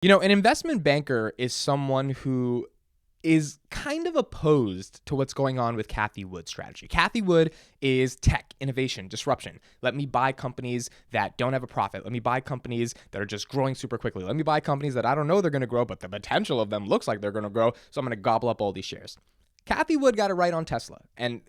An investment banker is someone who is kind of opposed to what's going on with Cathie Wood's strategy. Cathie Wood is tech, innovation, disruption. Let me buy companies that don't have a profit. Let me buy companies that are just growing super quickly. Let me buy companies that I don't know they're going to grow, but the potential of them looks like they're going to grow, so I'm going to gobble up all these shares. Cathie Wood got it right on Tesla, and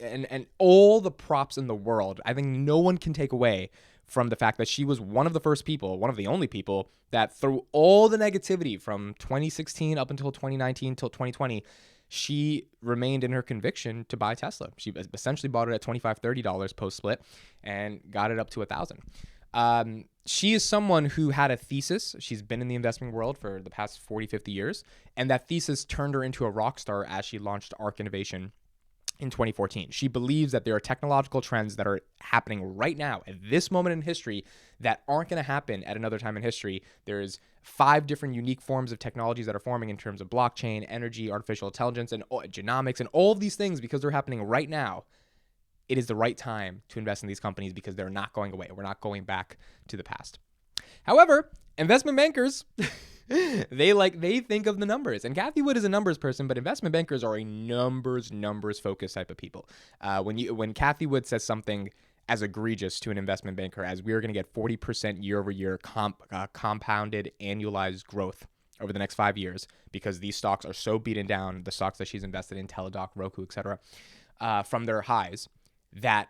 all the props in the world. I think no one can take away from the fact that she was one of the first people, one of the only people that through all the negativity from 2016 up until 2019 till 2020, she remained in her conviction to buy Tesla. She essentially bought it at $25, $30 post split and got it up to 1,000. She is someone who had a thesis. She's been in the investment world for the past 40, 50 years. And that thesis turned her into a rock star as she launched ARK Innovation in 2014. She believes that there are technological trends that are happening right now at this moment in history that aren't going to happen at another time in history. There's 5 different unique forms of technologies that are forming in terms of blockchain, energy, artificial intelligence, and genomics, and all of these things, because they're happening right now. It is the right time to invest in these companies because they're not going away. We're not going back to the past. However, investment bankers, they think of the numbers. And Cathie Wood is a numbers person, but investment bankers are a numbers focused type of people. When Cathie Wood says something as egregious to an investment banker as we're going to get 40% year over year compounded annualized growth over the next 5 years because these stocks are so beaten down, the stocks that she's invested in, Teladoc, Roku, etc., from their highs, that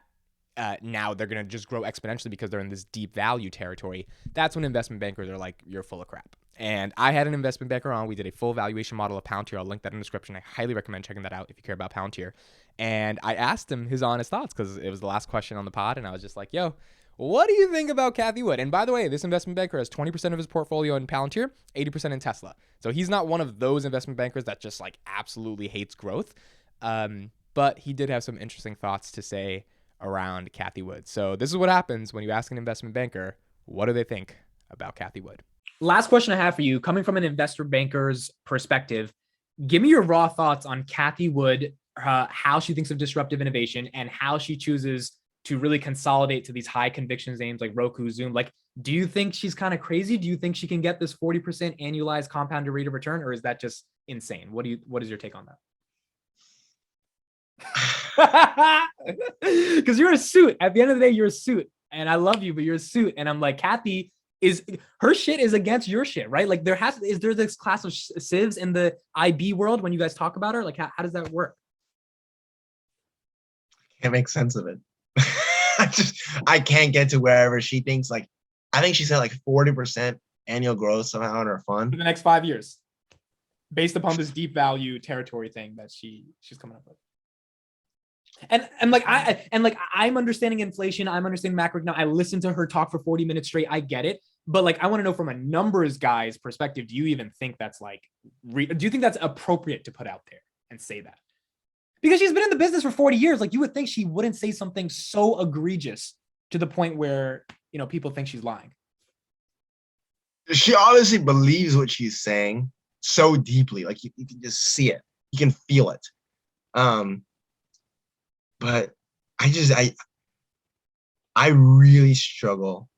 now they're going to just grow exponentially because they're in this deep value territory. That's when investment bankers are like, you're full of crap. And I had an investment banker on. We did a full valuation model of Palantir. I'll link that in the description. I highly recommend checking that out if you care about Palantir. And I asked him his honest thoughts because it was the last question on the pod. And I was just like, yo, what do you think about Cathie Wood? And by the way, this investment banker has 20% of his portfolio in Palantir, 80% in Tesla. So he's not one of those investment bankers that just like absolutely hates growth. But he did have some interesting thoughts to say around Cathie Wood. So this is what happens when you ask an investment banker, what do they think about Cathie Wood? Last question I have for you, coming from an investor banker's perspective, give me your raw thoughts on Cathie Wood, how she thinks of disruptive innovation and how she chooses to really consolidate to these high conviction names like Roku, Zoom. Like, do you think she's kind of crazy? Do you think she can get this 40% annualized compounded rate of return, or is that just insane? What is your take on that? Because you're a suit. At the end of the day, you're a suit. And I love you, but you're a suit. And I'm like, Cathie, is her shit is against your shit, right? Like is there this class of civs in the IB world when you guys talk about her? Like, how does that work? Can't make sense of it. I can't get to wherever she thinks. Like, I think she said like 40% annual growth somehow in her fund for the next 5 years, based upon this deep value territory thing that she's coming up with. And I'm understanding inflation. I'm understanding macro. Now I listened to her talk for 40 minutes straight. I get it. But like, I want to know from a numbers guy's perspective, do you even think that's like, do you think that's appropriate to put out there and say that? Because she's been in the business for 40 years. Like, you would think she wouldn't say something so egregious to the point where, people think she's lying. She obviously believes what she's saying so deeply. Like, you can just see it. You can feel it. But I really struggle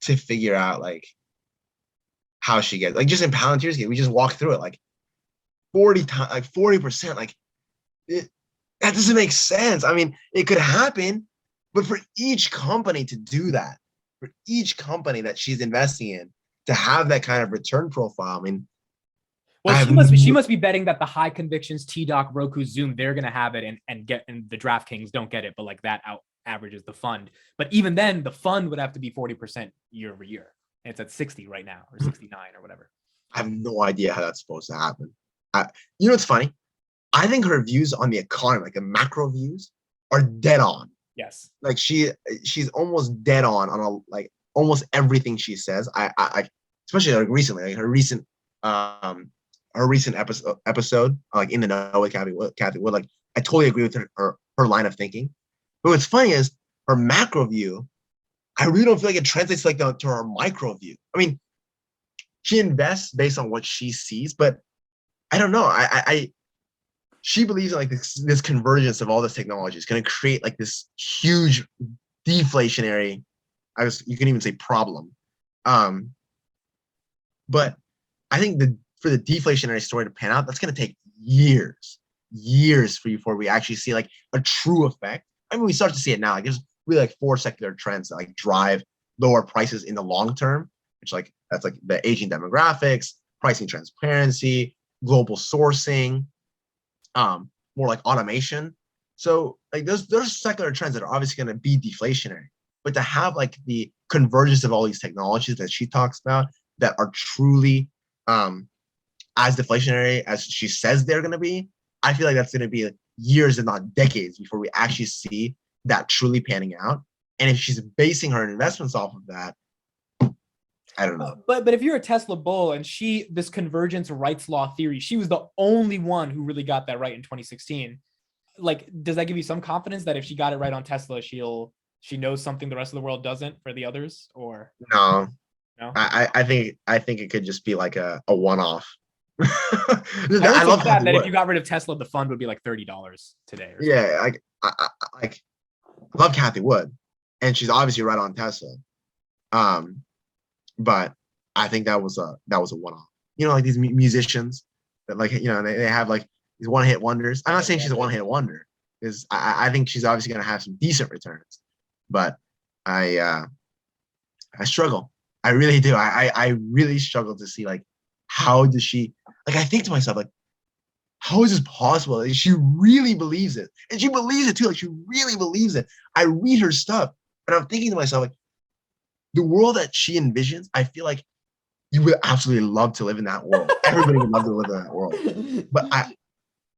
to figure out like how she gets, like, just in Palantir's case, we just walked through it, like 40%, like that doesn't make sense. I mean, it could happen, but for each company to do that, for each company that she's investing in to have that kind of return profile, I mean, well, she must be betting that the high convictions, T-Doc, Roku, Zoom, they're going to have it and the DraftKings don't get it, but like that out averages the fund. But even then, the fund would have to be 40% year over year. And it's at 60 right now, or 69 or whatever. I have no idea how that's supposed to happen. What's funny? I think her views on the economy, like the macro views, are dead on. Yes. Like she's almost dead on like almost everything she says. I especially like recently, like her recent episode, like In the Know with Cathie Wood, like I totally agree with her line of thinking. But what's funny is her macro view, I really don't feel like it translates like to her micro view. I mean, she invests based on what she sees, but I don't know. She believes in like this convergence of all this technology is going to create like this huge deflationary, you can even say problem. But I think for the deflationary story to pan out, that's going to take years before we actually see like a true effect. I mean, we start to see it now. Like there's really like 4 secular trends that like drive lower prices in the long term, which like that's like the aging demographics, pricing transparency, global sourcing, more like automation. So like those secular trends that are obviously going to be deflationary, but to have like the convergence of all these technologies that she talks about that are truly as deflationary as she says they're going to be, I feel like that's going to be like years and not decades before we actually see that truly panning out. And if she's basing her investments off of that, I don't know. But if you're a Tesla bull and this convergence rights law theory, she was the only one who really got that right in 2016. Like, does that give you some confidence that if she got it right on Tesla, she knows something the rest of the world doesn't for the others? Or no, no? I think it could just be like a one-off. I love that if you got rid of Tesla, the fund would be like $30 today. Yeah, I love Cathie Wood, and she's obviously right on Tesla. But I think that was a one-off. You know, like these musicians that like they have like these one-hit wonders. I'm not saying she's a one-hit wonder, because I think she's obviously going to have some decent returns. But I struggle. I really do. I really struggle to see like how does she like. I think to myself like, how is this possible? Like, she really believes it, and she believes it too. Like she really believes it. I read her stuff, and I'm thinking to myself like, the world that she envisions, I feel like you would absolutely love to live in that world. Everybody would love to live in that world.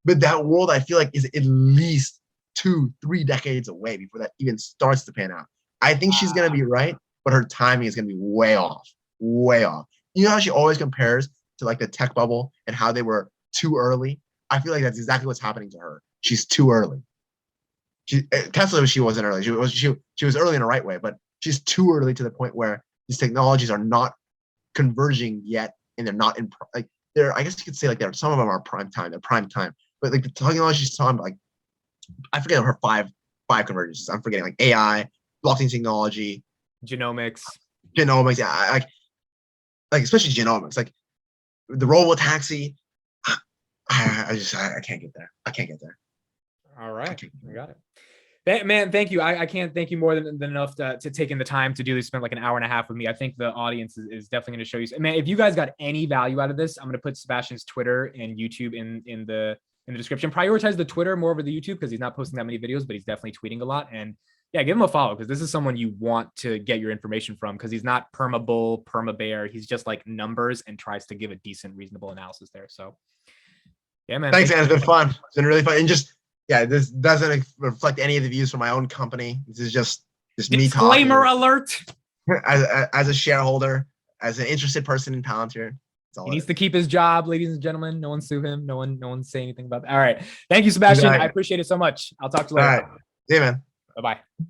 But that world, I feel like, is at least 2-3 decades away before that even starts to pan out. I think she's going to be right, but her timing is going to be way off, way off. You know how she always compares to like the tech bubble and how they were too early? I feel like that's exactly what's happening to her. She's too early. Tesla, she wasn't early. She was early in the right way, but she's too early to the point where these technologies are not converging yet, and they're not in like they're. I guess you could say like some of them are prime time. They're prime time, but like the technology she's talking about, like I forget her five convergences. I'm forgetting like AI, blockchain technology, genomics. Yeah, like especially genomics, like the robo taxi. I can't get there. I can't get there. All right, I got it. Man, thank you. I can't thank you more than enough to taking the time to do this. Spend like an hour and a half with me. I think the audience is definitely going to show you. Man, if you guys got any value out of this, I'm going to put Sebastian's Twitter and YouTube in the description. Prioritize the Twitter more over the YouTube because he's not posting that many videos, but he's definitely tweeting a lot. And yeah, give him a follow because this is someone you want to get your information from because he's not perma bull, perma bear. He's just like numbers and tries to give a decent, reasonable analysis there. So yeah, man. Thanks, man. It's been fun. It's been really fun. And just yeah, this doesn't reflect any of the views from my own company. This is just me talking. Disclaimer alert. As a shareholder, as an interested person in Palantir. He needs to keep his job, ladies and gentlemen. No one sue him. No one say anything about that. All right. Thank you, Sebastian. I appreciate it so much. I'll talk to you later. All right. See you, man. Bye-bye.